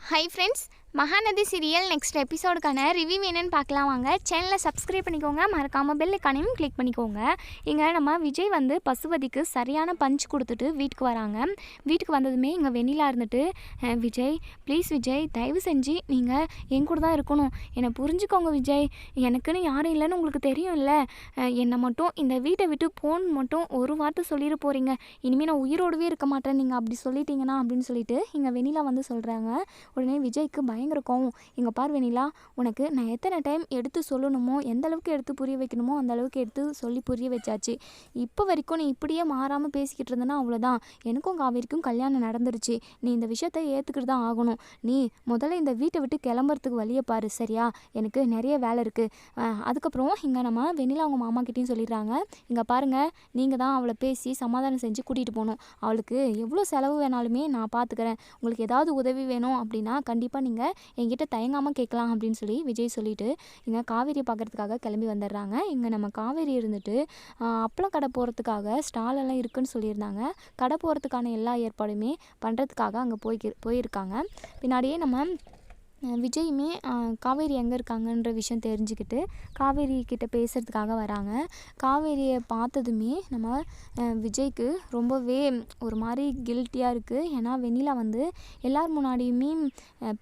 High friends, Mahanadi serial next எபிசோடுக்கான review என்னன்னு பார்க்கலாம் வாங்க. சேனலை சப்ஸ்கிரைப் பண்ணிக்கோங்க, மறக்காமல் பெல் ஐக்கானையும் கிளிக் பண்ணிக்கோங்க. இங்கே நம்ம விஜய் வந்து பசுபதிக்கு சரியான பஞ்ச் கொடுத்துட்டு வீட்டுக்கு வராங்க. வீட்டுக்கு வந்ததுமே இங்கே வெண்ணிலா இருந்துட்டு, விஜய் ப்ளீஸ் விஜய், தயவு செஞ்சு நீங்கள் என் கூட தான் இருக்கணும், என்னை புரிஞ்சுக்கோங்க விஜய், எனக்குன்னு யாரும் இல்லைன்னு உங்களுக்கு தெரியும் இல்லை, என்னை மட்டும் இந்த வீட்டை விட்டு போன்னு மட்டும் ஒரு வார்த்தை சொல்லிட போகிறீங்க, இனிமேல் நான் உயிரோடவே இருக்க மாட்டேன் நீங்கள் அப்படி சொல்லிட்டீங்கன்னா அப்படின்னு சொல்லிட்டு இங்கே வெண்ணிலா வந்து சொல்கிறாங்க. உடனே விஜய்க்கு பயங்கர கோவம். இங்கே பார் வெண்ணிலா, உனக்கு நான் எத்தனை டைம் எடுத்து சொல்லணுமோ, எந்த அளவுக்கு எடுத்து புரிய வைக்கணுமோ அந்த அளவுக்கு எடுத்து சொல்லி புரிய வச்சாச்சு. இப்போ வரைக்கும் நீ இப்படியே மாறாமல் பேசிக்கிட்டு இருந்தனா அவ்வளோதான். எனக்கும் காவேரிக்கும் கல்யாணம் நடந்துருச்சு. நீ இந்த விஷயத்தை ஏற்றுக்கிட்டு தான் ஆகணும். நீ முதல்ல இந்த வீட்டை விட்டு கிளம்புறதுக்கு வழியை பாரு, சரியா? எனக்கு நிறைய வேலை இருக்குது. அதுக்கப்புறம் இங்கே நம்ம வெண்ணிலா அவங்க மாமா கிட்டேயும் சொல்லிடுறாங்க. இங்கே பாருங்கள், நீங்கள் தான் அவளை பேசி சமாதானம் செஞ்சு கூட்டிகிட்டு போகணும். அவளுக்கு எவ்வளோ செலவு வேணாலுமே நான் பார்த்துக்கிறேன். உங்களுக்கு ஏதாவது உதவி வேணும் அப்படின்னா கண்டிப்பாக நீங்கள் என்கிட்ட தயங்காமல் கேட்கலாம் அப்படின்னு சொல்லி விஜய் சொல்லிவிட்டு இங்கே காவேரியை பார்க்குறதுக்காக கிளம்பி வந்துடுறாங்க. இங்கே நம்ம காவேரி இருந்துட்டு அப்பளம் கடை போகிறதுக்காக ஸ்டாலெல்லாம் இருக்குதுன்னு சொல்லியிருந்தாங்க. கடை போகிறதுக்கான எல்லா ஏற்பாடுமே பண்ணுறதுக்காக அங்கே போயிருக்காங்க. பின்னாடியே நம்ம விஜயுமே காவேரி எங்கே இருக்காங்கன்ற விஷயம் தெரிஞ்சுக்கிட்டு காவேரி கிட்ட பேசுகிறதுக்காக வராங்க. காவேரியை பார்த்ததுமே நம்ம விஜய்க்கு ரொம்பவே ஒரு மாதிரி கில்ட்டியாக இருக்குது. ஏன்னா வெண்ணிலா வந்து எல்லார் முன்னாடியுமே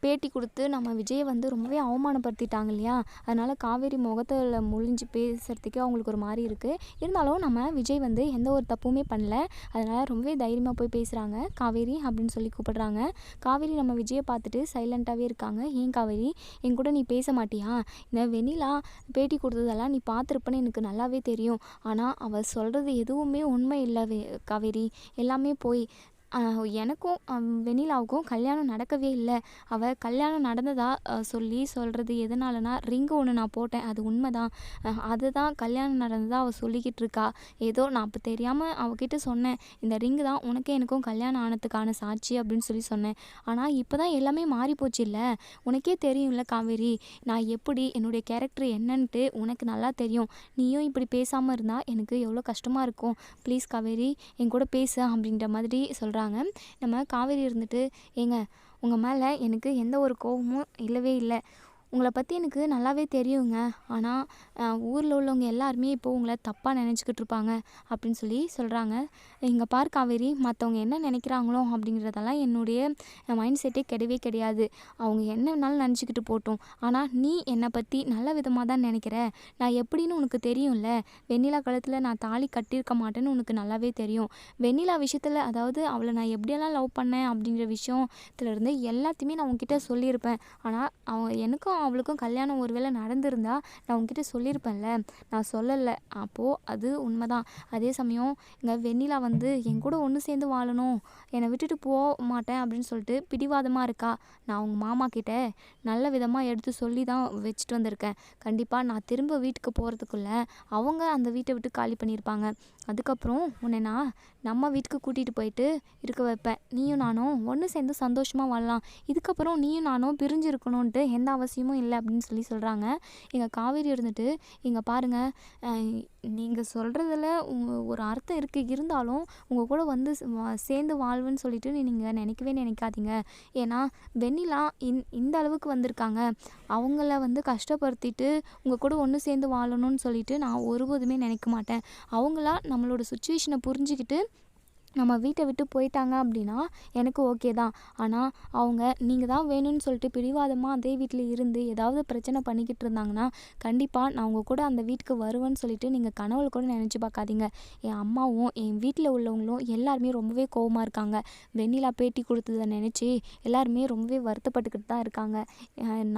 பேட்டி கொடுத்து நம்ம விஜயை வந்து ரொம்பவே அவமானப்படுத்திட்டாங்க இல்லையா, அதனால் காவேரி முகத்தில் முழிஞ்சு பேசுகிறதுக்கே அவங்களுக்கு ஒரு மாதிரி இருக்குது. இருந்தாலும் நம்ம விஜய் வந்து எந்த ஒரு தப்புமே பண்ணல, அதனால் ரொம்பவே தைரியமாக போய் பேசுகிறாங்க. காவேரி அப்படின்னு சொல்லி கூப்பிடுறாங்க. காவேரி நம்ம விஜயை பார்த்துட்டு சைலண்ட்டாகவே இருக்காங்க. ஏன் காவேரி, என் கூட நீ பேச மாட்டியா? இந்த வெண்ணிலா பேட்டி கொடுத்ததெல்லாம் நீ பார்த்துருப்பன்னு எனக்கு நல்லாவே தெரியும். ஆனால் அவள் சொல்கிறது எதுவுமே உண்மை இல்லை காவேரி, எல்லாமே போய். எனக்கும் வெண்ணிலாவுக்கும் கல்யாணம் நடக்கவே இல்லை. அவள் கல்யாணம் நடந்ததா சொல்லி சொல்கிறது எதனாலனா, ரிங்கு ஒன்று நான் போட்டேன், அது உண்மை தான். அதுதான் கல்யாணம் நடந்ததாக அவள் சொல்லிக்கிட்டு இருக்கா. ஏதோ நான் அப்போ தெரியாமல் அவகிட்ட சொன்னேன், இந்த ரிங்கு தான் உனக்கு எனக்கும் கல்யாணம் ஆனதுக்கான சாட்சி அப்படின்னு சொல்லி சொன்னேன். ஆனால் இப்போ தான் எல்லாமே மாறி போச்சு இல்லை, உனக்கே தெரியும்ல காவேரி, நான் எப்படி என்னுடைய கேரக்டர் என்னன்ட்டு உனக்கு நல்லா தெரியும். நீயும் இப்படி பேசாமல் இருந்தால் எனக்கு எவ்வளோ கஷ்டமாக இருக்கும். ப்ளீஸ் காவேரி, என் கூட பேசு அப்படின்ற மாதிரி சொல்கிறாங்க. நம்ம காவேரி இருந்துட்டு, ஏங்க உங்கள் மேலே எனக்கு எந்த ஒரு கோபமும் இல்லவே இல்லை, உங்களை பற்றி எனக்கு நல்லாவே தெரியுங்க. ஆனால் ஊரில் உள்ளவங்க எல்லாருமே இப்போது உங்களை தப்பாக நினச்சிக்கிட்டு இருப்பாங்க அப்படின்னு சொல்லி சொல்கிறாங்க. இங்கே பார் காவேரி, மற்றவங்க என்ன நினைக்கிறாங்களோ அப்படிங்கிறதெல்லாம் என்னுடைய மைண்ட் செட்டே கிடையாது. அவங்க என்ன வேணாலும் நினச்சிக்கிட்டு போட்டோம். ஆனால் நீ என்னை பற்றி நல்ல விதமாக தான் நினைக்கிற. நான் எப்படின்னு உனக்கு தெரியும்ல. வெண்ணிலா காலத்தில் நான் தாலி கட்டியிருக்க மாட்டேன்னு உனக்கு நல்லாவே தெரியும். வெண்ணிலா விஷயத்தில், அதாவது அவளை நான் எப்படியெல்லாம் லவ் பண்ணேன் அப்படிங்கிற விஷயத்துலேருந்து எல்லாத்தையுமே நான் உங்ககிட்ட சொல்லியிருப்பேன். ஆனால் எனக்கும் அவளுக்கும் கல்யாணம் ஒருவேளை நடந்திருந்தா நான் உங்ககிட்ட சொல்லியிருப்பேன்ல, நான் சொல்லலை. அப்போது அது உண்மைதான். அதே சமயம் இங்கே வெண்ணிலா வந்து என் கூட ஒன்று சேர்ந்து வாழணும், என்னை விட்டுட்டு போக மாட்டேன் அப்படின்னு சொல்லிட்டு பிடிவாதமாக இருக்கா. நான் அவங்க மாமா கிட்ட நல்ல விதமாக எடுத்து சொல்லி தான் வச்சுட்டு வந்திருக்கேன். கண்டிப்பாக நான் திரும்ப வீட்டுக்கு போகிறதுக்குள்ளே அவங்க அந்த வீட்டை விட்டு காலி பண்ணியிருப்பாங்க. அதுக்கப்புறம் உன்னை நான் நம்ம வீட்டுக்கு கூட்டிகிட்டு போயிட்டு இருக்க வைப்பேன். நீயும் நானும் ஒன்று சேர்ந்து சந்தோஷமாக வாழலாம். இதுக்கப்புறம் நீயும் நானும் பிரிஞ்சு இருக்கணுன்ட்டு எந்த அவசியமும் இல்லை அப்படின்னு சொல்லி சொல்கிறாங்க. எங்கள் காவேரி இருந்துட்டு, இங்கே பாருங்கள், நீங்கள் சொல்கிறதுல ஒரு அர்த்தம் இருக்குது, இருந்தாலும் உங்கள் கூட வந்து சேர்ந்து வாழ்வுன்னு சொல்லிட்டு நீங்கள் நினைக்கவே நினைக்காதீங்க. ஏன்னா வெண்ணிலா இந்த அளவுக்கு வந்திருக்காங்க, அவங்கள வந்து கஷ்டப்படுத்திட்டு உங்கள் கூட ஒன்று சேர்ந்து வாழணும்னு சொல்லிட்டு நான் ஒருபோதுமே நினைக்க மாட்டேன். அவங்களா நம்மளோட சுச்சுவேஷனை புரிஞ்சுக்கிட்டு நம்ம வீட்டை விட்டு போயிட்டாங்க அப்படின்னா எனக்கு ஓகே தான். ஆனால் அவங்க நீங்கள் தான் வேணும்னு சொல்லிட்டு பிடிவாதமாக அதே வீட்டில் இருந்து ஏதாவது பிரச்சனை பண்ணிக்கிட்டு இருந்தாங்கன்னா கண்டிப்பாக நான் உங்கள் கூட அந்த வீட்டுக்கு வருவேன்னு சொல்லிட்டு நீங்கள் கனவுல கூட நினச்சி பார்க்காதீங்க. என் அம்மாவும் என் வீட்டில் உள்ளவங்களும் எல்லாருமே ரொம்பவே கோவமாக இருக்காங்க. வெண்ணிலா பேட்டி கொடுத்ததை நினச்சி எல்லாருமே ரொம்பவே வருத்தப்பட்டுக்கிட்டு தான் இருக்காங்க.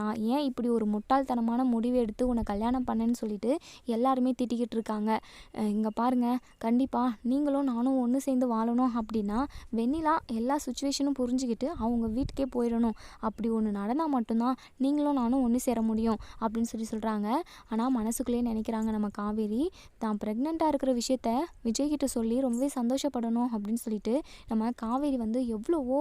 நான் ஏன் இப்படி ஒரு முட்டாள்தனமான முடிவு எடுத்து உன்னை கல்யாணம் பண்ணேன்னு சொல்லிட்டு எல்லாருமே திட்டிக்கிட்டு இருக்காங்க. இங்கே பாருங்கள், கண்டிப்பாக நீங்களும் நானும் ஒன்று சேர்ந்து வாழணும் அப்படின்னா வெண்ணிலா எல்லா சுச்சுவேஷனும் புரிஞ்சுக்கிட்டு அவங்க வீட்டுக்கே போயிடணும். அப்படி ஒன்று நடந்தால் மட்டும்தான் நீங்களும் நானும் ஒன்று சேர முடியும் அப்படின்னு சொல்கிறாங்க. ஆனால் மனசுக்குள்ளேயே நினைக்கிறாங்க நம்ம காவேரி, தான் ப்ரெக்னெண்ட்டாக இருக்கிற விஷயத்த விஜய்கிட்ட சொல்லி ரொம்பவே சந்தோஷப்படணும் அப்படின்னு சொல்லிட்டு நம்ம காவேரி வந்து எவ்வளவோ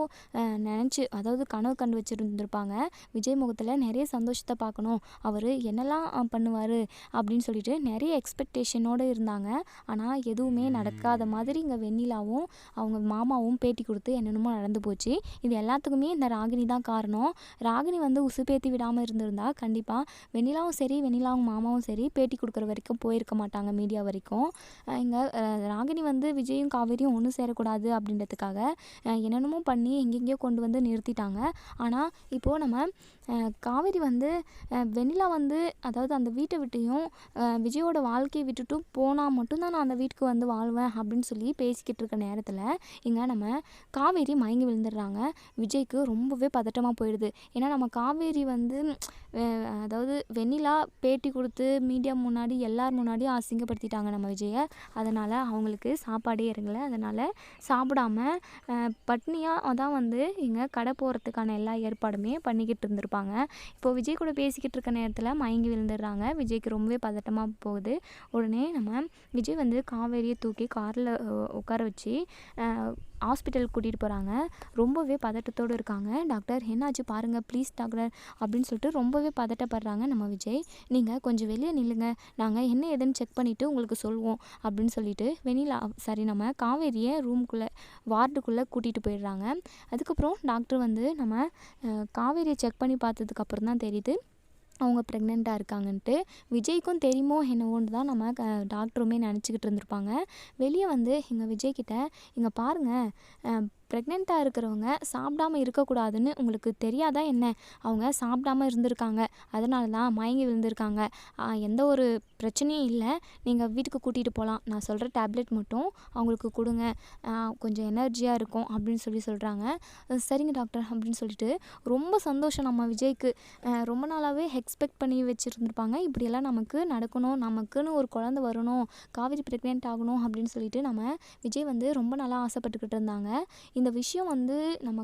நினச்சி, அதாவது கனவு கண்டு வச்சுருந்துருப்பாங்க. விஜய் முகத்தில் நிறைய சந்தோஷத்தை பார்க்கணும், அவர் என்னெல்லாம் பண்ணுவார் அப்படின்னு சொல்லிட்டு நிறைய எக்ஸ்பெக்டேஷனோடு இருந்தாங்க. ஆனால் எதுவுமே நடக்காத மாதிரி இங்கே வெண்ணிலாவும் அவங்க மாமாவும் பேட்டி கொடுத்து என்னென்னமோ நடந்து போச்சு. இது எல்லாத்துக்குமே இந்த ராகினி தான் காரணம். ராகினி வந்து உசுப்பேத்தி விடாமல் இருந்திருந்தா கண்டிப்பாக வெண்ணிலாவும் சரி, வெண்ணிலாவும் மாமாவும் சரி பேட்டி கொடுக்குற வரைக்கும் போயிருக்க மாட்டாங்க மீடியா வரைக்கும். இங்கே ராகினி வந்து விஜயும் காவேரியும் ஒன்று சேரக்கூடாது அப்படின்றதுக்காக என்னென்னமோ பண்ணி எங்கெங்கேயோ கொண்டு வந்து நிறுத்திட்டாங்க. ஆனால் இப்போது நம்ம காவேரி வந்து வெண்ணிலா வந்து அதாவது அந்த வீட்டை விட்டையும் விஜயோட வாழ்க்கையை விட்டுட்டும் போனால் மட்டும்தான் நான் அந்த வீட்டுக்கு வந்து வாழ்வேன் அப்படின்னு சொல்லி பேசிக்கிட்டு இருக்க நேரத்தில் இங்கே நம்ம காவேரி மயங்கி விழுந்துடுறாங்க. விஜய்க்கு ரொம்பவே பதட்டமாக போயிடுது. ஏன்னா நம்ம காவேரி வந்து அதாவது வெண்ணிலா பேட்டி கொடுத்து மீடியா முன்னாடி எல்லார் முன்னாடியும் அசிங்கப்படுத்திட்டாங்க நம்ம விஜயை. அதனால் அவங்களுக்கு சாப்பாடே இறங்கலை. அதனால் சாப்பிடாம பட்னியாக தான் வந்து இங்கே கடை போகிறதுக்கான எல்லா ஏற்பாடுமே பண்ணிக்கிட்டு இருந்திருப்பாங்க. இப்போது விஜய் கூட பேசிக்கிட்டு இருக்க நேரத்தில் மயங்கி விழுந்துடுறாங்க. விஜய்க்கு ரொம்பவே பதட்டமாக போகுது. உடனே நம்ம விஜய் வந்து காவேரியை தூக்கி காரில் உட்கார வச்சு ஹாஸ்பிட்டலுக்கு கூட்டிகிட்டு போகிறாங்க. ரொம்பவே பதட்டத்தோடு இருக்காங்க. டாக்டர் என்னாச்சு பாருங்கள் ப்ளீஸ் டாக்டர் அப்படின்னு சொல்லிட்டு ரொம்பவே பதட்டப்படுறாங்க நம்ம விஜய். நீங்கள் கொஞ்சம் வெளியே நில்லுங்க, நாங்கள் என்ன ஏதுன்னு செக் பண்ணிவிட்டு உங்களுக்கு சொல்லுவோம் அப்படின்னு சொல்லிட்டு நம்ம காவேரியை ரூம்குள்ளே வார்டுக்குள்ளே கூட்டிகிட்டு போயிடுறாங்க. அதுக்கப்புறம் டாக்டர் வந்து நம்ம காவேரியை செக் பண்ணி பார்த்ததுக்கப்புறம் தான் தெரியுது அவங்க ப்ரெக்னெண்ட்டாக இருக்காங்கன்ட்டு. விஜய்க்கும் தெரியுமோ என்னவோன்னு தான் நம்ம டாக்டருமே நினச்சிக்கிட்டு இருந்திருப்பாங்க. வெளியே வந்து எங்கள் விஜய்கிட்ட இங்கே பாருங்கள், ப்ரெக்னெண்ட்டாக இருக்கிறவங்க சாப்பிடாமல் இருக்கக்கூடாதுன்னு உங்களுக்கு தெரியாதா என்ன? அவங்க சாப்பிடாமல் இருந்திருக்காங்க, அதனால தான் மயங்கி விழுந்திருக்காங்க. எந்த ஒரு பிரச்சனையும் இல்லை, நீங்கள் வீட்டுக்கு கூட்டிகிட்டு போகலாம். நான் சொல்கிற டேப்லெட் மட்டும் அவங்களுக்கு கொடுங்க, கொஞ்சம் எனர்ஜியாக இருக்கும் அப்படின்னு சொல்கிறாங்க. சரிங்க டாக்டர் அப்படின்னு சொல்லிட்டு ரொம்ப சந்தோஷம் நம்ம விஜய்க்கு. ரொம்ப நாளாகவே எக்ஸ்பெக்ட் பண்ணி வச்சுருந்துருப்பாங்க, இப்படியெல்லாம் நமக்கு நடக்கணும், நமக்குன்னு ஒரு குழந்தை வரணும், காவேரி ப்ரெக்னென்ட் ஆகணும் அப்படின்னு சொல்லிட்டு நம்ம விஜய் வந்து ரொம்ப நாளாக ஆசைப்பட்டுக்கிட்டு இருந்தாங்க. இந்த விஷயம் வந்து நம்ம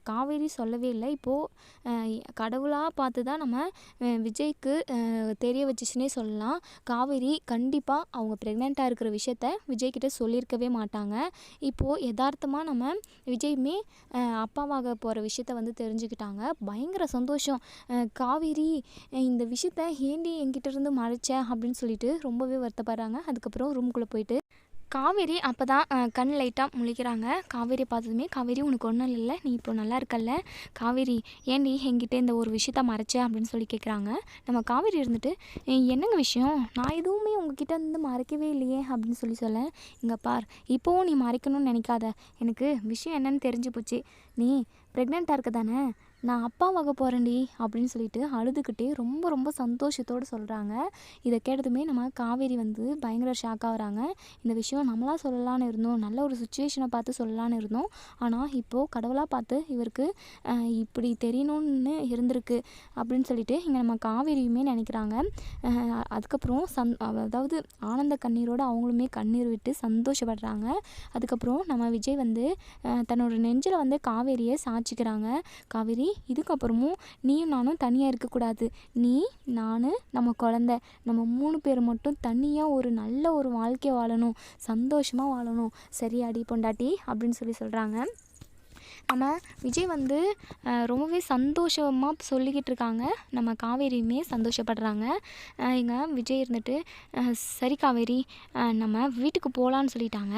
காவேரி சொல்லவே இல்லை. இப்போது கடவுளாக பார்த்து தான் நம்ம விஜய்க்கு தெரிய வச்சுச்சுன்னே சொல்லலாம். காவேரி கண்டிப்பாக அவங்க ப்ரெக்னெண்ட்டாக இருக்கிற விஷயத்த விஜய்கிட்ட சொல்லியிருக்கவே மாட்டாங்க. இப்போது யதார்த்தமாக நம்ம விஜயுமே அப்பாவாக போகிற விஷயத்த வந்து தெரிஞ்சுக்கிட்டாங்க. பயங்கர சந்தோஷம். காவேரி இந்த விஷயத்த ஏண்டி என்கிட்ட இருந்து மறைச்ச அப்படின்னு சொல்லிட்டு ரொம்பவே வருத்தப்படுறாங்க. அதுக்கப்புறம் ரூம்குள்ளே போயிட்டு காவேரி அப்போ தான் கண் லைட்டாக முழிக்கிறாங்க. காவேரியை பார்த்ததுமே, காவேரி உனக்கு ஒன்றும் இல்லைல்ல, நீ இப்போ நல்லா இருக்கல்ல, காவேரி ஏண்டி என்கிட்ட இந்த ஒரு விஷயத்த மறைச்ச அப்படின்னு சொல்லி கேட்குறாங்க. நம்ம காவேரி இருந்துட்டு என்னங்க விஷயம், நான் எதுவுமே உங்ககிட்ட இருந்து மறைக்கவே இல்லையே அப்படின்னு சொல்ல, இங்கே பார் இப்போவும் நீ மறைக்கணும்னு நினைக்காத, எனக்கு விஷயம் என்னன்னு தெரிஞ்சு போச்சு, நீ ப்ரெக்னெண்ட்டாக இருக்க தானே, நான் அப்பாவாக போகிறேன்டி அப்படின்னு சொல்லிட்டு அழுதுகிட்டே ரொம்ப ரொம்ப சந்தோஷத்தோடு சொல்கிறாங்க. இதை கேட்டதுமே நம்ம காவேரி வந்து பயங்கர ஷாக் ஆகுறாங்க. இந்த விஷயம் நம்மளாக சொல்லலான்னு இருந்தோம், நல்ல ஒரு சுச்சுவேஷனை பார்த்து சொல்லலான்னு இருந்தோம், ஆனால் இப்போது கடவுளாக பார்த்து இவருக்கு இப்படி தெரியணும்னு இருந்திருக்கு அப்படின்னு சொல்லிட்டு இங்கே நம்ம காவேரியுமே நினைக்கிறாங்க. அதுக்கப்புறம் அதாவது ஆனந்த கண்ணீரோடு அவங்களுமே கண்ணீர் விட்டு சந்தோஷப்படுறாங்க. அதுக்கப்புறம் நம்ம விஜய் வந்து தன்னோட நெஞ்சில் வந்து காவேரியை சாட்சிக்கிறாங்க. காவேரி இதுக்கப்புறமும் நீயும் நானும் தனியாக இருக்கக்கூடாது, நீ நான் நம்ம குழந்த நம்ம 3 பேர் மட்டும் தனியாக ஒரு நல்ல ஒரு வாழ்க்கை வாழணும், சந்தோஷமாக வாழணும், சரியாடி பொண்டாட்டி அப்படின்னு சொல்கிறாங்க. நம்ம விஜய் வந்து ரொம்பவே சந்தோஷமாக சொல்லிக்கிட்டு இருக்காங்க. நம்ம காவேரியுமே சந்தோஷப்படுறாங்க. இங்கே விஜய் இருந்துட்டு சரி காவேரி, நம்ம வீட்டுக்கு போகலான்னு சொல்லிட்டாங்க,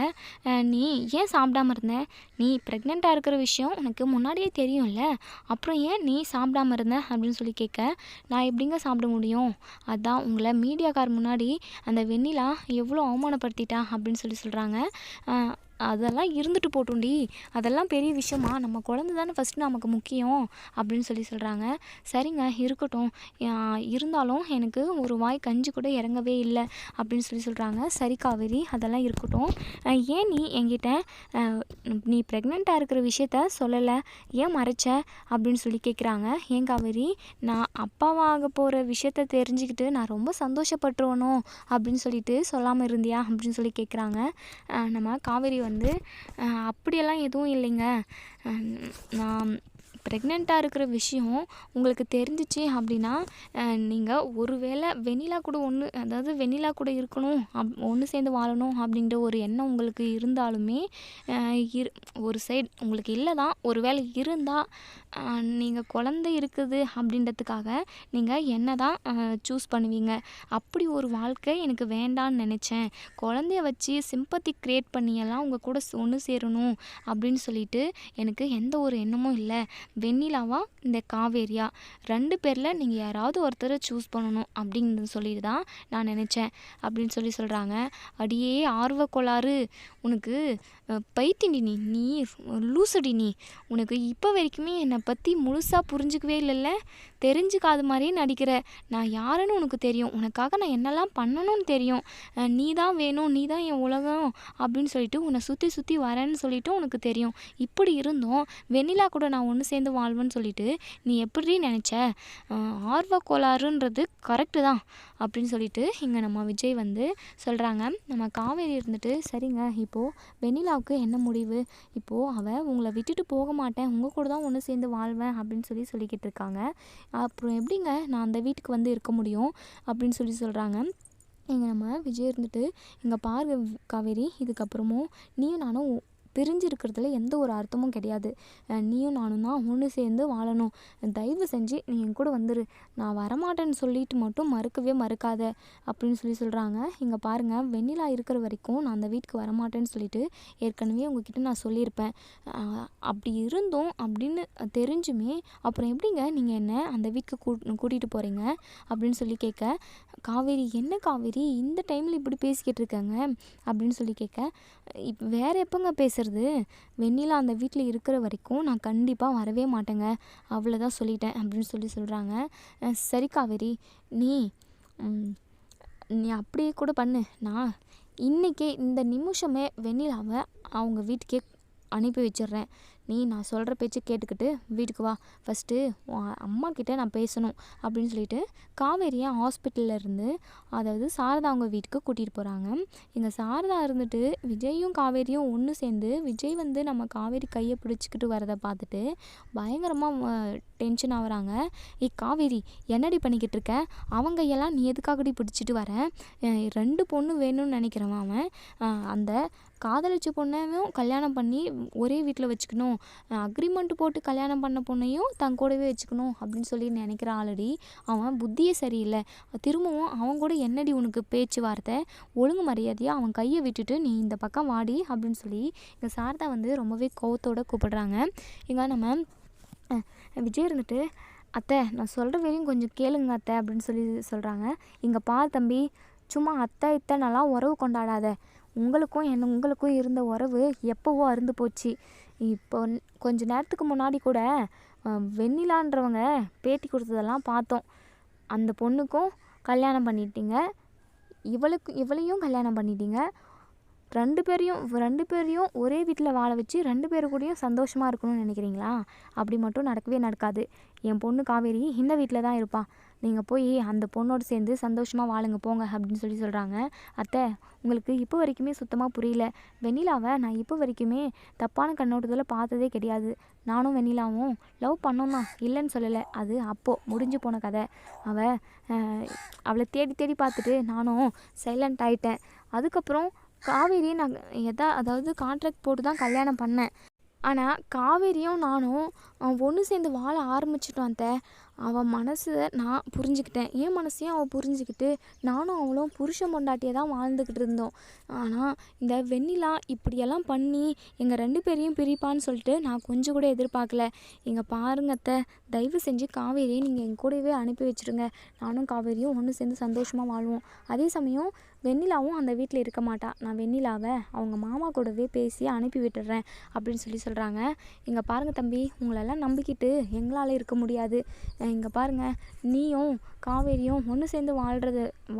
நீ ஏன் சாப்பிடாம இருந்த, நீ ப்ரெக்னெண்ட்டாக இருக்கிற விஷயம் உனக்கு முன்னாடியே தெரியும்ல, அப்புறம் ஏன் நீ சாப்பிடாம இருந்த அப்படின்னு சொல்லி கேட்க, நான் எப்படிங்க சாப்பிட முடியும், அதான் உங்களை மீடியாக்கார் முன்னாடி அந்த வெண்ணிலா எவ்வளோ அவமானப்படுத்திட்டா அப்படின்னு சொல்கிறாங்க. அதெல்லாம் இருந்துட்டு போட்டும்டி, அதெல்லாம் பெரிய விஷயமா, நம்ம குழந்தை தானே ஃபஸ்ட்டு நமக்கு முக்கியம் அப்படின்னு சொல்கிறாங்க. சரிங்க இருக்கட்டும், இருந்தாலும் எனக்கு ஒரு வாய் கஞ்சி கூட இறங்கவே இல்லை அப்படின்னு சொல்கிறாங்க. சரி காவேரி அதெல்லாம் இருக்கட்டும், ஏன் நீ என்கிட்ட நீ ப்ரெக்னெண்ட்டாக இருக்கிற விஷயத்த சொல்லலை, ஏன் மறைச்ச அப்படின்னு சொல்லி கேட்குறாங்க. ஏன் காவேரி, நான் அப்பாவாக போகிற விஷயத்த தெரிஞ்சுக்கிட்டு நான் ரொம்ப சந்தோஷப்பட்டுருவனோ அப்படின்னு சொல்லிட்டு சொல்லாமல் இருந்தியா அப்படின்னு சொல்லி கேட்குறாங்க. நம்ம காவேரி வந்து அப்படியெல்லாம் எதுவும் இல்லைங்க, நான் ப்ரெக்னெண்ட்டாக இருக்கிற விஷயம் உங்களுக்கு தெரிஞ்சிச்சு அப்படின்னா நீங்கள் ஒருவேளை வெண்ணிலா கூட வெண்ணிலா கூட இருக்கணும், ஒன்று சேர்ந்து வாழணும் அப்படின்ற ஒரு எண்ணம் உங்களுக்கு இருந்தாலுமே ஒரு சைடு உங்களுக்கு இல்லை தான். ஒரு வேளை இருந்தால் நீங்கள் குழந்தை இருக்குது அப்படின்றதுக்காக நீங்கள் என்ன தான் சூஸ் பண்ணுவீங்க? அப்படி ஒரு வாழ்க்கை எனக்கு வேண்டான்னு நினச்சேன். குழந்தைய வச்சு சிம்பத்தி க்ரியேட் பண்ணியெல்லாம் உங்கள் கூட ஒன்று சேரணும் அப்படின்னு சொல்லிட்டு எனக்கு எந்த ஒரு எண்ணமும் இல்லை. வெண்ணிலாவா இந்த காவேரியா 2 பேரில் நீங்கள் யாராவது ஒருத்தரை சூஸ் பண்ணணும் அப்படின்னு சொல்லிட்டு தான் நான் நினச்சேன் அப்படின்னு சொல்கிறாங்க. அடியே ஆர்வ கோளாறு, உனக்கு பைத்தியடி நீ லூசடி நீ. உனக்கு இப்போ வரைக்குமே என்னை பற்றி முழுசாக புரிஞ்சிக்கவே இல்லைல்ல. தெரிஞ்சுக்காத மாதிரியே நடிக்கிற. நான் யாருன்னு உனக்கு தெரியும். உனக்காக நான் என்னெல்லாம் பண்ணணும்னு தெரியும். நீ தான் வேணும், நீ தான் என் உலகம் அப்படின்னு சொல்லிட்டு உன்னை சுற்றி சுற்றி வரேன்னு சொல்லிட்டு உனக்கு தெரியும். இப்படி இருந்தும் வெண்ணிலா கூட நான் ஒன்று சேர்ந்து வாழ்வேன்னு சொல்லிட்டு நீ எப்படி நினச்ச? ஆர்வ கோளாறுன்றது கரெக்டு தான் அப்படின்னு சொல்லிட்டு இங்கே நம்ம விஜய் வந்து சொல்கிறாங்க. நம்ம காவேரி இருந்துட்டு, சரிங்க இப்போது வெண்ணிலாவுக்கு என்ன முடிவு? இப்போது அவள் உங்களை விட்டுட்டு போக மாட்டேன், உங்கள் கூட தான் ஒன்று சேர்ந்து வாழ்வேன் அப்படின்னு சொல்லிக்கிட்டு இருக்காங்க. அப்புறம் எப்படிங்க நான் அந்த வீட்டுக்கு வந்து இருக்க முடியும் அப்படின்னு சொல்கிறாங்க. இங்கே நம்ம விஜய் இருந்துட்டு, இங்கே பாருங்க காவேரி, இதுக்கப்புறமும் நீயும் நானும் பிரிஞ்சு இருக்கிறதுல எந்த ஒரு அர்த்தமும் கிடையாது. நீயும் நானும் தான் ஒன்று சேர்ந்து வாழணும். தயவு செஞ்சு நீ என் கூட வந்துரு. நான் வரமாட்டேன்னு சொல்லிட்டு மட்டும் மறுக்காத அப்படின்னு சொல்கிறாங்க. இங்கே பாருங்கள், வெண்ணிலா இருக்கிற வரைக்கும் நான் அந்த வீட்டுக்கு வரமாட்டேன்னு சொல்லிட்டு ஏற்கனவே உங்ககிட்ட நான் சொல்லியிருப்பேன். அப்படி இருந்தோம் அப்படின்னு தெரிஞ்சுமே அப்புறம் எப்படிங்க நீங்கள் என்ன அந்த வீட்டுக்கு கூட்டிகிட்டு போகிறீங்க அப்படின்னு சொல்லி கேட்க, காவேரி என்ன காவேரி இந்த டைமில் இப்படி பேசிக்கிட்டு இருக்காங்க அப்படின்னு கேட்க, இப்போ வேறு எப்போங்க பேசுறது? வெண்ணிலா அந்த வீட்டில் இருக்கிற வரைக்கும் நான் கண்டிப்பாக வரவே மாட்டேங்க, அவ்வளோதான் சொல்லிட்டேன் அப்படின்னு சொல்கிறாங்க. சரி காவேரி, நீ அப்படியே கூட பண்ணு. நான் இன்றைக்கே இந்த நிமிஷமே வெண்ணிலாவை அவங்க வீட்டுக்கே அனுப்பி வச்சிடுறேன். நான் சொல்கிற பேச்சு கேட்டுக்கிட்டு வீட்டுக்கு வா. ஃபஸ்ட்டு அம்மா கிட்டே நான் பேசணும் அப்படின்னு சொல்லிட்டு காவேரியை ஹாஸ்பிட்டலில் இருந்து, அதாவது சாரதா அவங்க வீட்டுக்கு கூட்டிகிட்டு போகிறாங்க. இங்கே சாரதா இருந்துட்டு விஜயும் காவேரியும் ஒன்று சேர்ந்து விஜய் வந்து நம்ம காவேரி கையை பிடிச்சிக்கிட்டு வரதை பார்த்துட்டு பயங்கரமாக டென்ஷன் ஆகுறாங்க. காவேரி என்னடி பண்ணிக்கிட்டு இருக்க? அவங்க எல்லாம் நீ எதுக்காகடி பிடிச்சிட்டு வர? 2 பொண்ணு வேணும்னு நினைக்கிறவன் அவன். அந்த காதலிச்ச பொண்ணையும் கல்யாணம் பண்ணி ஒரே வீட்டில் வச்சுக்கணும், அக்ரிமெண்ட் போட்டு கல்யாணம் பண்ண பொண்ணையும் தன் கூடவே வச்சுக்கணும் அப்படின்னு சொல்லி நினைக்கிறான். ஆல்ரெடி அவன் புத்தியே சரியில்லை. திரும்பவும் அவன் கூட என்னடி உனக்கு பேச்சுவார்த்தை? ஒழுங்கு மரியாதையாக அவன் கையை விட்டுட்டு நீ இந்த பக்கம் வாடி அப்படின்னு சொல்லி இங்கே சாரதா வந்து ரொம்பவே கோவத்தோடு கூப்பிடுறாங்க. இங்கே நம்ம விஜய் இருந்துட்டு, அத்தை நான் சொல்கிற வரையும் கொஞ்சம் கேளுங்க அத்தை அப்படின்னு சொல்கிறாங்க. இங்கே பார் தம்பி, சும்மா அத்தை இத்தனைலாம் உறவு கொண்டாடாத. உங்களுக்கும் இருந்த உறவு எப்போவோ அருந்து போச்சு. இப்போ கொஞ்ச நேரத்துக்கு முன்னாடி கூட வெண்ணிலான்றவங்க பேட்டி கொடுத்ததெல்லாம் பார்த்தோம். அந்த பொண்ணுக்கும் கல்யாணம் பண்ணிட்டீங்க, இவளையும் கல்யாணம் பண்ணிட்டீங்க. 2 பேரையும் ஒரே வீட்டில் வாழ வச்சு 2 பேரு கூடயும் சந்தோஷமாக இருக்கணும்னு நினைக்கிறீங்களா? அப்படி மட்டும் நடக்கவே நடக்காது. என் பொண்ணு காவேரி இந்த வீட்டில் தான் இருப்பாள். நீங்கள் போய் அந்த பொண்ணோடு சேர்ந்து சந்தோஷமாக வாழுங்க போங்க அப்படின்னு சொல்கிறாங்க. அத்தை உங்களுக்கு இப்போ வரைக்குமே சுத்தமாக புரியல. வெண்ணிலாவை நான் இப்போ வரைக்குமே தப்பான கண்ணோட்டத்தில் பார்த்ததே கிடையாது. நானும் வெண்ணிலாவும் லவ் பண்ணோம் தான், இல்லைன்னு சொல்லலை. அது அப்போது முடிஞ்சு போன கதை. அவளை தேடி பார்த்துட்டு நானும் சைலண்ட் ஆகிட்டேன். அதுக்கப்புறம் காவேரியை நான் அதாவது கான்ட்ராக்ட் போட்டு தான் கல்யாணம் பண்ணேன். ஆனால் காவேரியும் நானும் ஒன்று சேர்ந்து வாழ ஆரம்பிச்சிட்டோம் அத்தை. அவள் மனசை நான் புரிஞ்சுக்கிட்டேன், என் மனசையும் அவள் புரிஞ்சுக்கிட்டு நானும் அவளும் புருஷன் பொண்டாட்டியை தான் வாழ்ந்துக்கிட்டு இருந்தோம். ஆனால் இந்த வெண்ணிலா இப்படியெல்லாம் பண்ணி எங்கள் 2 பேரையும் பிரிப்பான்னு சொல்லிட்டு நான் கொஞ்சம் கூட எதிர்பார்க்கல. இங்கே பாருங்க அத்தை, தயவு செஞ்சு காவேரியை நீங்கள் என் கூடவே அனுப்பி வச்சுருங்க. நானும் காவேரியும் ஒன்று சேர்ந்து சந்தோஷமாக வாழ்வோம். அதே சமயம் வெண்ணிலாவும் அந்த வீட்டில் இருக்க மாட்டா. நான் வெண்ணிலாவை அவங்க மாமா கூடவே பேசி அனுப்பி விட்டுடுறேன் அப்படின்னு சொல்கிறாங்க. இங்கே பாருங்கள் தம்பி, உங்களெல்லாம் நம்பிக்கிட்டு எங்களால் இருக்க முடியாது. இங்கே பாருங்கள், நீயும் காவேரியும் ஒன்று சேர்ந்து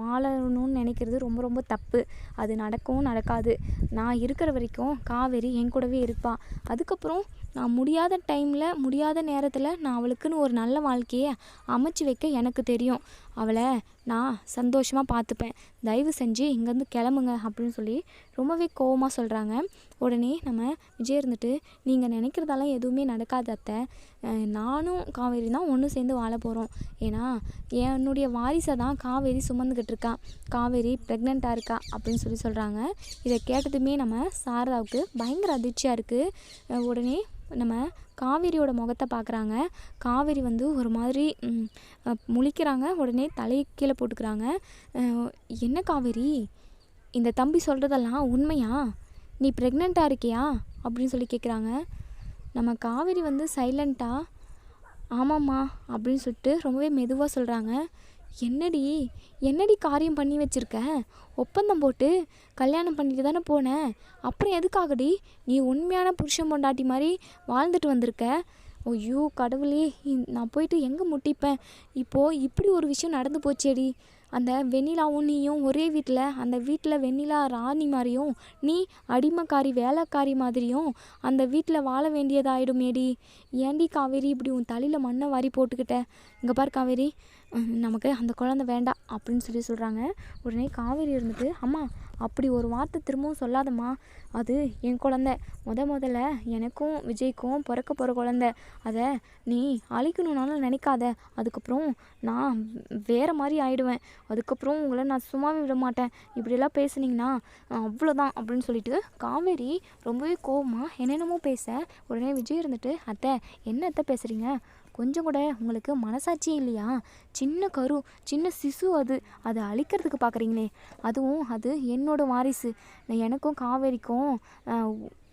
வாழணும்னு நினைக்கிறது ரொம்ப ரொம்ப தப்பு. அது நடக்கவும் நடக்காது. நான் இருக்கிற வரைக்கும் காவேரி என் கூடவே இருப்பாள். அதுக்கப்புறம் நான் முடியாத டைமில் முடியாத நேரத்தில் நான் அவளுக்குன்னு ஒரு நல்ல வாழ்க்கையை அமைச்சு வைக்க எனக்கு தெரியும். அவளை நான் சந்தோஷமாக பார்த்துப்பேன், தயவு செஞ்சு இங்கேருந்து கிளம்புங்க அப்படின்னு சொல்லி ரொம்பவே கோவமாக சொல்கிறாங்க. உடனே நம்ம விஜய் இருந்துட்டு, நீங்கள் நினைக்கிறதெல்லாம் எதுவுமே நடக்காது அத்தை, நானும் காவேரி தான் ஒன்று சேர்ந்து வாழ போகிறோம். ஏன்னா என்னுடைய வாரிசை தான் காவேரி சுமந்துக்கிட்டு இருக்கா, காவேரி ப்ரெக்னெண்ட்டாக இருக்கா அப்படின்னு சொல்லி சொல்கிறாங்க. இதை கேட்டதுமே நம்ம சாரதாவுக்கு பயங்கர அதிர்ச்சியாக இருக்குது. உடனே நம்ம காவேரியோட முகத்தை பார்க்குறாங்க. காவேரி வந்து ஒரு மாதிரி முழிக்கிறாங்க. உடனே தலையை கீழே போட்டுக்கிறாங்க. என்ன காவேரி, இந்த தம்பி சொல்கிறதெல்லாம் உண்மையா? நீ ப்ரெக்னெண்ட்டாக இருக்கியா அப்படின்னு சொல்லி கேட்குறாங்க. நம்ம காவேரி வந்து சைலண்ட்டாக ஆமாம்மா அப்படின்னு சொல்லிட்டு ரொம்பவே மெதுவாக சொல்கிறாங்க. என்னடி காரியம் பண்ணி வச்சுருக்க? ஒப்பந்தம் போட்டு கல்யாணம் பண்ணிட்டு தானே போனேன், அப்புறம் எதுக்காகடி நீ உண்மையான புருஷன் பொண்டாட்டி மாதிரி வாழ்ந்துட்டு வந்திருக்க? ஐயோ கடவுளே, நான் போயிட்டு எங்கே முட்டிப்பேன்? இப்போது இப்படி ஒரு விஷயம் நடந்து போச்சேடி. அந்த வெண்ணிலாவும் நீயும் ஒரே வீட்டில், அந்த வீட்டில் வெண்ணிலா ராணி மாதிரியும் நீ அடிமைக்காரி வேலைக்காரி மாதிரியும் அந்த வீட்டில் வாழ வேண்டியதாயிடுமேடி. ஏண்டி காவேரி இப்படி உன் தலையில் மண்ணை வாரி போட்டுக்கிட்ட? இங்கே பார் காவேரி, நமக்கு அந்த குழந்தை வேண்டாம் அப்படின்னு சொல்லி சொல்கிறாங்க. உடனே காவேரி இருந்துட்டு, அம்மா அப்படி ஒரு வார்த்தை திரும்பவும் சொல்லாதம்மா, அது என் குழந்த, முதல்ல எனக்கும் விஜய்க்கும் பிறக்க போகிற குழந்த, அதை நீ அழிக்கணுன்னாலும் நினைக்காத, அதுக்கப்புறம் நான் வேறு மாதிரி ஆயிடுவேன், அதுக்கப்புறம் உங்களை நான் சும்மாவே விட மாட்டேன், இப்படியெல்லாம் பேசுனீங்கன்னா அவ்வளோதான் அப்படின்னு சொல்லிட்டு காவேரி ரொம்பவே கோவமாக என்னென்னமோ பேச, உடனே விஜய் இருந்துட்டு, அத்தை என்ன அத்தை பேசுகிறீங்க? கொஞ்சம் கூட உங்களுக்கு மனசாட்சியே இல்லையா? சின்ன கரு, சின்ன சிசு, அதை அழிக்கிறதுக்கு பார்க்குறீங்களே, அதுவும் அது என்னோட வாரிசு, எனக்கும் காவேரிக்கும்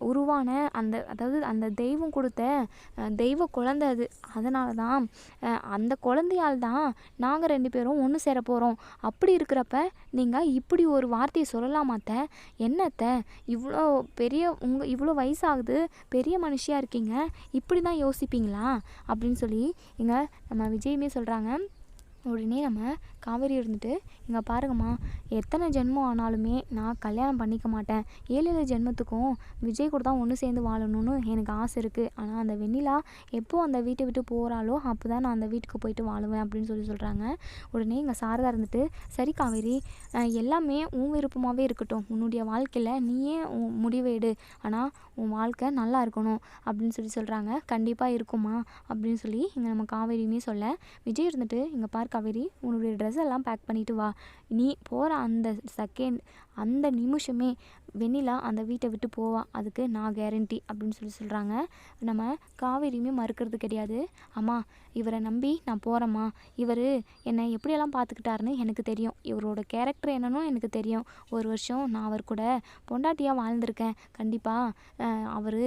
உருவான அதாவது அந்த தெய்வம் கொடுத்த தெய்வ குழந்தை அது. அதனால தான் அந்த குழந்தையால் தான் நாங்கள் 2 பேரும் ஒன்று சேர போகிறோம். அப்படி இருக்கிறப்ப நீங்கள் இப்படி ஒரு வார்த்தையை சொல்லலாமாத்த? என்னத்த இவ்வளோ பெரிய இவ்வளோ வயசாகுது, பெரிய மனுஷியாக இருக்கீங்க, இப்படி தான் யோசிப்பீங்களா அப்படின்னு சொல்லி இங்கே நம்ம விஜயுமே சொல்கிறாங்க. உடனே நம்ம காவேரி இருந்துட்டு, இங்கே பாருங்கம்மா, எத்தனை ஜென்மம் ஆனாலுமே நான் கல்யாணம் பண்ணிக்க மாட்டேன், 7 ஜென்மத்துக்கும் விஜய் கூட தான் ஒன்று சேர்ந்து வாழணும்னு எனக்கு ஆசை இருக்குது. ஆனால் அந்த வெண்ணிலா எப்போது அந்த வீட்டை விட்டு போகிறாளோ அப்போ தான் நான் அந்த வீட்டுக்கு போயிட்டு வாழுவேன் அப்படின்னு சொல்லி சொல்கிறாங்க. உடனே இங்கே சாரதா இருந்துட்டு, சரி காவேரி, எல்லாமே உன் விருப்பமாகவே இருக்கட்டும், உன்னுடைய வாழ்க்கையில் நீயே உன் முடிவை எடு, ஆனால் உன் வாழ்க்கை நல்லா இருக்கணும் அப்படின்னு சொல்லி சொல்கிறாங்க. கண்டிப்பாக இருக்குமா அப்படின்னு சொல்லி இங்கே நம்ம காவேரியுமே சொல்ல, விஜய் இருந்துட்டு, இங்கே பார் காவேரி, உன்னுடைய ட்ரெஸ் எல்லாம் பேக் பண்ணிவிட்டு வா, நீ போகிற அந்த செகண்ட், அந்த நிமிஷமே வெண்ணிலா அந்த வீட்டை விட்டு போவா, அதுக்கு நான் கேரண்டி அப்படின்னு சொல்லி சொல்கிறாங்க. நம்ம காவேரியுமே மறுக்கிறது கிடையாது. அம்மா இவரை நம்பி நான் போகிறேம்மா, இவர் என்னை எப்படியெல்லாம் பார்த்துக்கிட்டாருன்னு எனக்கு தெரியும், இவரோட கேரக்டர் என்னன்னு எனக்கு தெரியும், 1 வருஷம் நான் அவர் கூட பொண்டாட்டியாக வாழ்ந்திருக்கேன், கண்டிப்பாக அவர்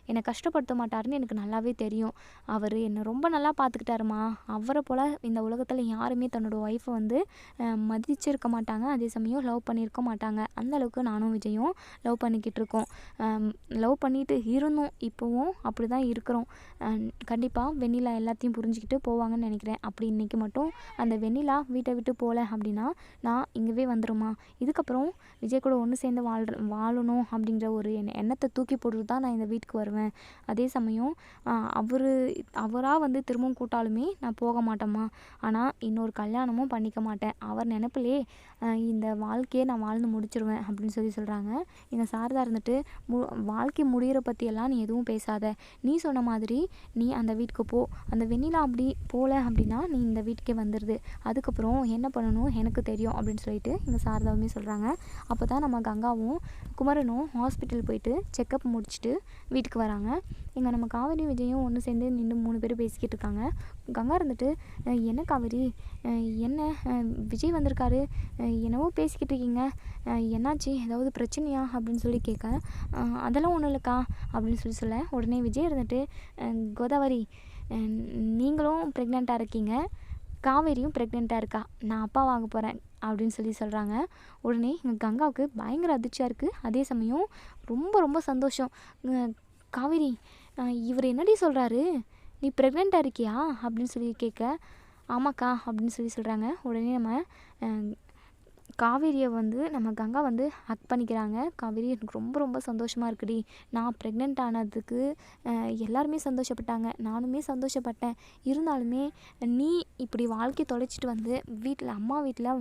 என்னை கஷ்டப்படுத்த மாட்டாருன்னு எனக்கு நல்லாவே தெரியும், அவர் என்னை ரொம்ப நல்லா பார்த்துக்கிட்டாருமா, அவரை போல் இந்த உலகத்தில் யாருமே தன்னோட ஒய்ஃபை வந்து மதிச்சிருக்க மாட்டாங்க, அதே சமயம் லவ் பண்ணியிருக்க மாட்டாங்க, அந்தளவுக்கு நானும் விஜயும் லவ் பண்ணிக்கிட்டு இருக்கோம், லவ் பண்ணிட்டு இருந்தோம், இப்போவும் அப்படி தான் இருக்கிறோம், கண்டிப்பாக வெண்ணிலா எல்லாத்தையும் புரிஞ்சுக்கிட்டு போவாங்கன்னு நினைக்கிறேன். அப்படி இன்றைக்கி மட்டும் அந்த வெண்ணிலா வீட்டை விட்டு போகல அப்படின்னா நான் இங்கேவே வந்துடுமா, இதுக்கப்புறம் விஜய் கூட ஒன்று சேர்ந்து வாழணும் அப்படிங்கிற ஒரு எண்ணத்தை தூக்கி போட்டுட்டு தான் நான் இந்த வீட்டுக்கு வருவேன், அதே சமயம் அவராக வந்து திரும்பவும் கூட்டாலுமே நான் போக மாட்டேம்மா, ஆனால் இன்னொரு கல்யாணமும் பண்ணிக்க மாட்டேன், அவர் நினைப்பிலே இந்த வாழ்க்கையை நான் வாழ்ந்து முடிச்சிருவேன் அப்படின்னு சொல்லி சொல்கிறாங்க. எங்கள் சாரதா இருந்துட்டு, வாழ்க்கை முடிகிற பற்றியெல்லாம் நீ எதுவும் பேசாத, நீ சொன்ன மாதிரி நீ அந்த வீட்டுக்கு போ, அந்த வெண்ணிலா அப்படி போகல அப்படின்னா நீ இந்த வீட்டுக்கே வந்துடுது, அதுக்கப்புறம் என்ன பண்ணணும் எனக்கு தெரியும் அப்படின்னு சொல்லிட்டு எங்கள் சாரதாவுமே சொல்கிறாங்க. அப்போ தான் நம்ம கங்காவும் குமரனும் ஹாஸ்பிட்டல் போயிட்டு செக்கப் முடிச்சுட்டு வீட்டுக்கு வராங்க. இங்கே நம்ம காவேரி விஜயும் ஒன்று சேர்ந்து நின்று 3 பேர் பேசிக்கிட்டு இருக்காங்க. கங்கா இருந்துட்டு, என்ன காவேரி, என்ன விஜய் வந்திருக்காரு, என்னவோ பேசிக்கிட்டு இருக்கீங்க, என்னாச்சு, ஏதாவது பிரச்சனையா அப்படின்னு சொல்லி கேட்க, அதெல்லாம் ஒன்றும் இல்லைக்கா அப்படின்னு சொல்ல, உடனே விஜய் இருந்துட்டு, கோதாவரி நீங்களும் ப்ரெக்னெண்ட்டாக இருக்கீங்க, காவேரியும் ப்ரெக்னெண்ட்டாக இருக்கா, நான் அப்பா வாங்க போகிறேன் அப்படின்னு சொல்லி சொல்கிறாங்க. உடனே எங்கள் கங்காவுக்கு பயங்கர அதிர்ச்சியாக இருக்குது, அதே சமயம் ரொம்ப ரொம்ப சந்தோஷம். காவேரி, இவர் என்னடி சொல்கிறாரு, நீ ப்ரெக்னெண்ட்டாக இருக்கியா அப்படின்னு சொல்லி கேட்க, ஆமாக்கா அப்படின்னு சொல்லி சொல்கிறாங்க. உடனே நம்ம காவேரியை வந்து நம்ம கங்கா வந்து ஹக் பண்ணிக்கிறாங்க. காவேரி எனக்கு ரொம்ப ரொம்ப சந்தோஷமாக இருக்குடி, நான் ப்ரெக்னென்ட் ஆனதுக்கு எல்லாருமே சந்தோஷப்பட்டாங்க, நானுமே சந்தோஷப்பட்டேன். இருந்தாலுமே நீ இப்படி வாழ்க்கை தொலைச்சிட்டு வந்து வீட்டில் அம்மா வீட்டில்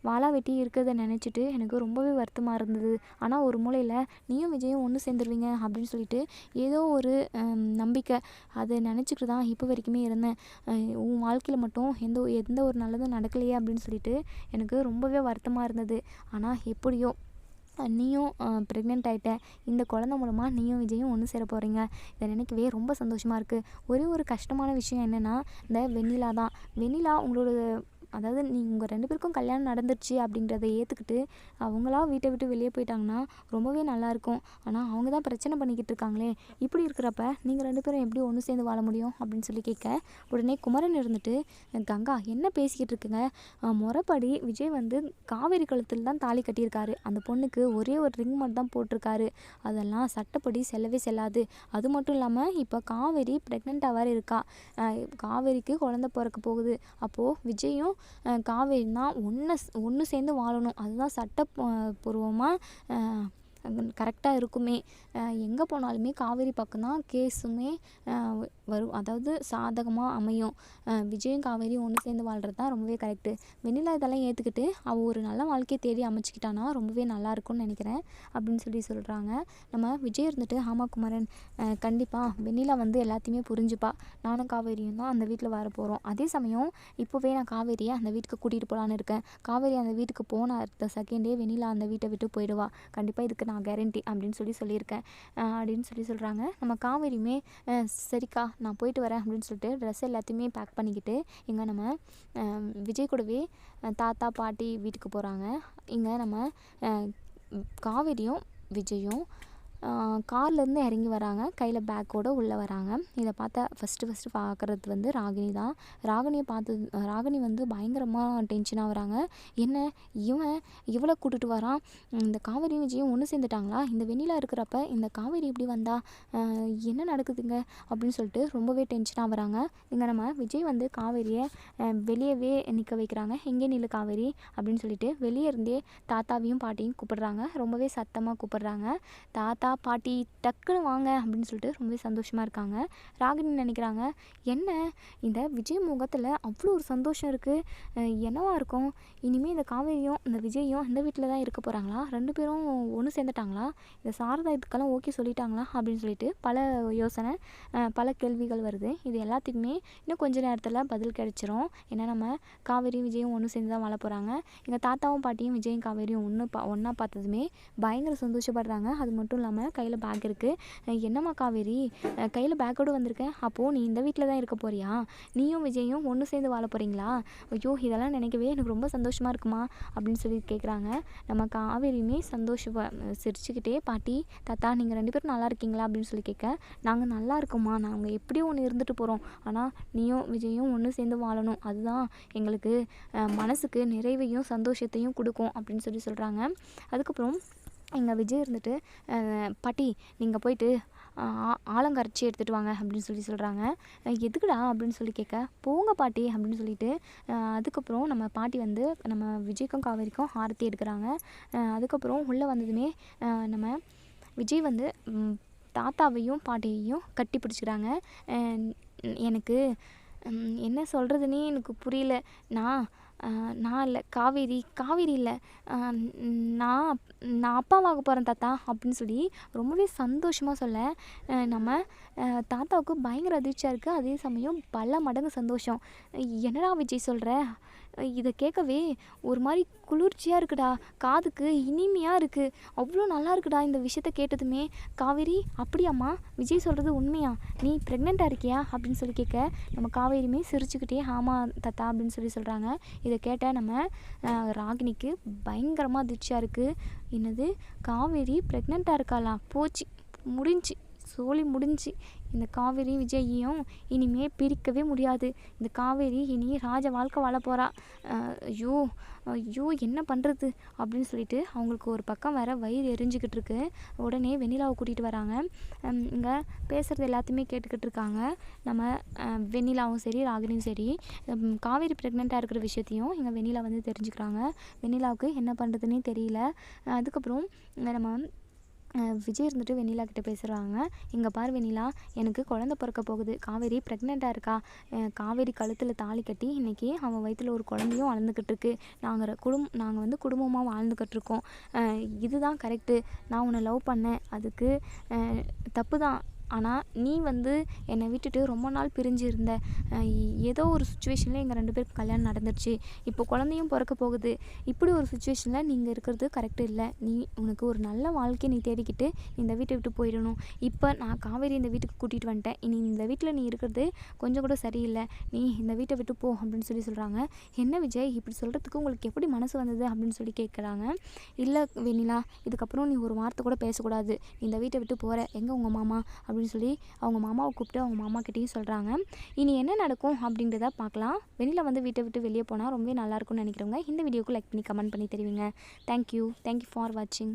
வாழா வெட்டி இருக்கிறத நினச்சிட்டு எனக்கு ரொம்பவே வருத்தமாக இருந்தது. ஆனால் ஒரு மூலையில் நீயும் விஜயும் ஒன்று சேர்ந்துருவீங்க அப்படின்னு சொல்லிட்டு ஏதோ ஒரு நம்பிக்கை அதை நினச்சிக்கிட்டு தான் இப்போ வரைக்குமே இருந்தேன். உன் வாழ்க்கையில் மட்டும் எந்த ஒரு நல்லதும் நடக்கலையே அப்படின்னு சொல்லிட்டு எனக்கு ரொம்பவே வருத்தமாக இருந்தது. ஆனால் எப்படியோ நீயும் ப்ரெக்னென்ட் ஆகிட்ட, இந்த குழந்த மூலமாக நீயும் விஜயும் ஒன்று சேர போகிறீங்க. இதை நினைக்கவே ரொம்ப சந்தோஷமாக இருக்குது. ஒரே ஒரு கஷ்டமான விஷயம் என்னென்னா, இந்த வெண்ணிலா தான். வெண்ணிலா உங்களோட அதாவது உங்கள் 2 பேருக்கும் கல்யாணம் நடந்துருச்சு அப்படின்றத ஏற்றுக்கிட்டு அவங்களா வீட்டை விட்டு வெளியே போயிட்டாங்கன்னா ரொம்பவே நல்லாயிருக்கும். ஆனால் அவங்க தான் பிரச்சனை பண்ணிக்கிட்டு இருக்காங்களே, இப்படி இருக்கிறப்ப நீங்கள் 2 பேரும் எப்படி ஒன்று சேர்ந்து வாழ முடியும் அப்படின்னு சொல்லி கேட்க, உடனே குமரன் இருந்துட்டு, கங்கா என்ன பேசிக்கிட்டு இருக்குங்க, முறைப்படி விஜய் வந்து காவேரி கழுத்தில் தான் தாலி கட்டியிருக்காரு. அந்த பொண்ணுக்கு ஒரே ஒரு ரிங் மட்டும் தான் போட்டிருக்காரு. அதெல்லாம் சட்டப்படி செல்லவே செல்லாது. அது மட்டும் இல்லாமல் இப்போ காவேரி ப்ரெக்னெண்ட்டாக வேறு இருக்கா. காவேரிக்கு குழந்த பிறக்க போகுது. அப்போது விஜயும் காவேரி தான் ஒன்று சேர்ந்து வாழணும். அதுதான் சட்டப்பூர்வமாக கரெக்டாக இருக்குமே. எங்கே போனாலுமே காவேரி பக்கம் தான் கேஸுமே வரும், அதாவது சாதகமாக அமையும். விஜயும் காவேரியும் ஒன்று சேர்ந்து வாழ்கிறது தான் ரொம்பவே கரெக்டு. வெண்ணிலா இதெல்லாம் ஏற்றுக்கிட்டு அவள் ஒரு நல்ல வாழ்க்கையை தேடி அமைச்சிக்கிட்டானா ரொம்பவே நல்லாயிருக்கும்னு நினைக்கிறேன் அப்படின்னு சொல்லி சொல்கிறாங்க. நம்ம விஜய் இருந்துட்டு, ஆமா குமரன், கண்டிப்பாக வெண்ணிலா வந்து எல்லாத்தையுமே புரிஞ்சுப்பா. நானும் காவேரியும் தான் அந்த வீட்டில் வர போகிறோம். அதே சமயம் இப்போவே நான் காவேரியை அந்த வீட்டுக்கு கூட்டிகிட்டு போகலான்னு இருக்கேன். காவேரி அந்த வீட்டுக்கு போன அடுத்த செகண்டே வெண்ணிலா அந்த வீட்டை விட்டு போயிடுவா. கண்டிப்பாக இதுக்கு நான் கேரண்டி அப்படின்னு சொல்லியிருக்கேன் அப்படின்னு சொல்கிறாங்க. நம்ம காவேரியுமே சரிக்கா நான் போயிட்டு வரேன் அப்படின்னு சொல்லிட்டு ட்ரெஸ் எல்லாத்தையுமே பேக் பண்ணிக்கிட்டு இங்கே நம்ம விஜய் கூடவே தாத்தா பாட்டி வீட்டுக்கு போகிறாங்க. இங்கே நம்ம காவேரியும் விஜயும் கார்லேருந்து இறங்கி வராங்க. கையில் பேக்கோடு உள்ளே வராங்க. இதை பார்த்தா ஃபஸ்ட்டு பார்க்குறது வந்து ராகினி தான். ராகினி வந்து பயங்கரமாக டென்ஷனாக வராங்க. என்ன இவளை கூட்டிகிட்டு வரான், இந்த காவேரியும் விஜயும் ஒன்று சேர்ந்துட்டாங்களா, இந்த வெண்ணிலா இருக்கிறப்ப இந்த காவேரி எப்படி வந்தா, என்ன நடக்குதுங்க அப்படின்னு சொல்லிட்டு ரொம்பவே டென்ஷனாக வராங்க. இங்கே நம்ம விஜய் வந்து காவேரியை வெளியவே நிற்க வைக்கிறாங்க. எங்கே நில்லு காவேரி அப்படின்னு சொல்லிட்டு வெளியே இருந்தே தாத்தாவையும் பாட்டியும் கூப்பிடுறாங்க. ரொம்பவே சத்தமாக கூப்பிடுறாங்க. தாத்தா பாட்டி டக்குன்னு வாங்க அப்படின்னு சொல்லிட்டு ரொம்பவே சந்தோஷமாக இருக்காங்க. ராகினி நினைக்கிறாங்க, என்ன இந்த விஜய் முகத்தில் அவ்வளோ ஒரு சந்தோஷம் இருக்குது, என்னவா இருக்கும், இனிமேல் இந்த காவேரியும் இந்த விஜயும் இந்த வீட்டில் தான் இருக்க போகிறாங்களா, 2 பேரும் ஒன்று சேர்ந்துட்டாங்களா, இந்த சாரதா இதுக்கெல்லாம் ஓகே சொல்லிட்டாங்களா அப்படின்னு சொல்லிட்டு பல யோசனை பல கேள்விகள் வருது. இது எல்லாத்துக்குமே இன்னும் கொஞ்சம் நேரத்தில் பதில் கிடைச்சிரும். ஏன்னா நம்ம காவேரியும் விஜயும் ஒன்று சேர்ந்து தான் வாழ போகிறாங்க. எங்கள் தாத்தாவும் பாட்டியும் விஜயும் காவேரியும் ஒன்றா பார்த்ததுமே பயங்கர சந்தோஷப்படுறாங்க. அது மட்டும் இல்லாமல் கையில் பேக் இருக்குது. என்னம்மா காவேரி கையில் பேக்கோடு வந்திருக்கேன், அப்போது நீ இந்த வீட்டில் தான் இருக்க போறியா, நீயும் விஜயும் ஒன்று சேர்ந்து வாழ போகிறீங்களா, ஐயோ இதெல்லாம் நினைக்கவே எனக்கு ரொம்ப சந்தோஷமாக இருக்குமா அப்படின்னு சொல்லி கேட்குறாங்க. நம்ம காவேரியுமே சிரிச்சுக்கிட்டே, பாட்டி தாத்தா நீங்கள் 2 பேரும் நல்லா இருக்கீங்களா அப்படின்னு சொல்லி கேட்க, நாங்கள் நல்லா இருக்கோம்மா, நாங்கள் எப்படியும் ஒன்று இருந்துட்டு போகிறோம், ஆனால் நீயும் விஜயும் ஒன்று சேர்ந்து வாழணும், அதுதான் எங்களுக்கு மனசுக்கு நிறைவையும் சந்தோஷத்தையும் கொடுக்கும் அப்படின்னு சொல்கிறாங்க. அதுக்கப்புறம் எங்கள் விஜய் இருந்துட்டு, பாட்டி நீங்கள் போயிட்டு ஆலங்கரைச்சி எடுத்துகிட்டு வாங்க அப்படின்னு சொல்கிறாங்க. எதுக்குடா அப்படின்னு சொல்லி கேட்க, போங்க பாட்டி அப்படின்னு சொல்லிட்டு அதுக்கப்புறம் நம்ம பாட்டி வந்து நம்ம விஜய்க்கும் காவேரிக்கும் ஆரத்தி எடுக்கிறாங்க. அதுக்கப்புறம் உள்ளே வந்ததுமே நம்ம விஜய் வந்து தாத்தாவையும் பாட்டியையும் கட்டி பிடிச்சிக்கிறாங்க. எனக்கு என்ன சொல்கிறதுனே எனக்கு புரியல. நான் இல்லை காவேரி இல்லை, நான் அப்பாவாக போகிறேன் தாத்தா அப்படின்னு சொல்லி ரொம்பவே சந்தோஷமாக சொல்ல, நம்ம தாத்தாவுக்கு பயங்கர அதிர்ச்சியாக இருக்குது. அதே சமயம் பல மடங்கு சந்தோஷம். என்னடா விஜய் சொல்கிற, இதை கேட்கவே ஒரு மாதிரி குளிர்ச்சியாக இருக்குடா, காதுக்கு இனிமையாக இருக்குது, அவ்வளோ நல்லா இருக்குடா இந்த விஷயத்த கேட்டதுமே. காவேரி அப்படியாம்மா, விஜய் சொல்கிறது உண்மையா, நீ ப்ரெக்னெண்ட்டாக இருக்கியா அப்படின்னு சொல்லி கேட்க, நம்ம காவேரியுமே சிரிச்சுக்கிட்டே ஆமாம் தாத்தா அப்படின்னு சொல்கிறாங்க. இதை கேட்ட நம்ம ராகினிக்கு பயங்கரமாக அதிர்ச்சியாக இருக்குது. என்னது காவேரி ப்ரெக்னெண்ட்டாக இருக்காளா, போச்சு முடிஞ்சு சோலி முடிஞ்சு. இந்த காவேரியும் விஜயையும் இனிமே பிரிக்கவே முடியாது. இந்த காவேரி இனி ராஜ வாழ்க்கை வாழ போகிறா. ஐயோ ஐயோ என்ன பண்ணுறது அப்படின்னு சொல்லிட்டு அவங்களுக்கு ஒரு பக்கம் வேற வயிறு எரிஞ்சிக்கிட்டு இருக்கு. உடனே வெண்ணிலாவை கூட்டிகிட்டு வராங்க. இங்கே பேசுகிறது எல்லாத்தையுமே கேட்டுக்கிட்டு இருக்காங்க நம்ம வெண்ணிலாவும் சரி ராகினியும் சரி. காவேரி ப்ரெக்னெண்ட்டாக இருக்கிற விஷயத்தையும் இங்கே வெண்ணிலா வந்து தெரிஞ்சுக்கிறாங்க. வெண்ணிலாவுக்கு என்ன பண்ணுறதுன்னே தெரியல. அதுக்கப்புறம் நம்ம விஜய் இருந்துட்டு வெண்ணிலா கிட்டே பேசுகிறாங்க. இங்கே பாரு வெண்ணிலா, எனக்கு குழந்த பிறக்க போகுது. காவேரி ப்ரெக்னெண்ட்டாக இருக்கா. காவேரி கழுத்தில் தாலி கட்டி இன்றைக்கி அவன் வயிற்றில் ஒரு குழந்தையும் வளர்ந்துக்கிட்டு இருக்கு. நாங்கள் வந்து குடும்பமாக வாழ்ந்துக்கிட்டு இருக்கோம். இதுதான் கரெக்டு. நான் உன்னை லவ் பண்ணேன், அதுக்கு தப்பு தான். ஆனால் நீ வந்து என்னை விட்டுட்டு ரொம்ப நாள் பிரிஞ்சு இருந்த. ஏதோ ஒரு சுச்சுவேஷனில் எங்கள் 2 பேருக்கு கல்யாணம் நடந்துருச்சு. இப்போ குழந்தையும் பிறக்க போகுது. இப்படி ஒரு சுச்சுவேஷனில் நீங்கள் இருக்கிறது கரெக்டு இல்லை. உனக்கு ஒரு நல்ல வாழ்க்கையை நீ தேடிக்கிட்டு இந்த வீட்டை விட்டு போயிடணும். இப்போ நான் காவேரி இந்த வீட்டுக்கு கூட்டிகிட்டு வந்துட்டேன். இனி இந்த வீட்டில் நீ இருக்கிறது கொஞ்சம் கூட சரியில்லை. நீ இந்த வீட்டை விட்டு போ அப்படின்னு சொல்கிறாங்க. என்ன விஜய் இப்படி சொல்கிறதுக்கு உங்களுக்கு எப்படி மனசு வந்தது அப்படின்னு சொல்லி கேட்குறாங்க. இல்லை வெண்ணிலா, இதுக்கப்புறம் நீ ஒரு வார்த்தை கூட பேசக்கூடாது. இந்த வீட்டை விட்டு போகிற. எங்கே உங்கள் மாமா அப்படின்னு சொல்லி அவங்க மாமாவை கூப்பிட்டு அவங்க மாமா கிட்டேயும் சொல்கிறாங்க. இனி என்ன நடக்கும் அப்படின்றத பார்க்கலாம். வெண்ணிலா வந்து வீட்டை விட்டு வெளியே போனால் ரொம்பவே நல்லாயிருக்கும்னு நினைக்கிறவங்க இந்த வீடியோக்கு லைக் பண்ணி கமெண்ட் பண்ணி தெரிவிங்க. தேங்க்யூ ஃபார் வாட்சிங்.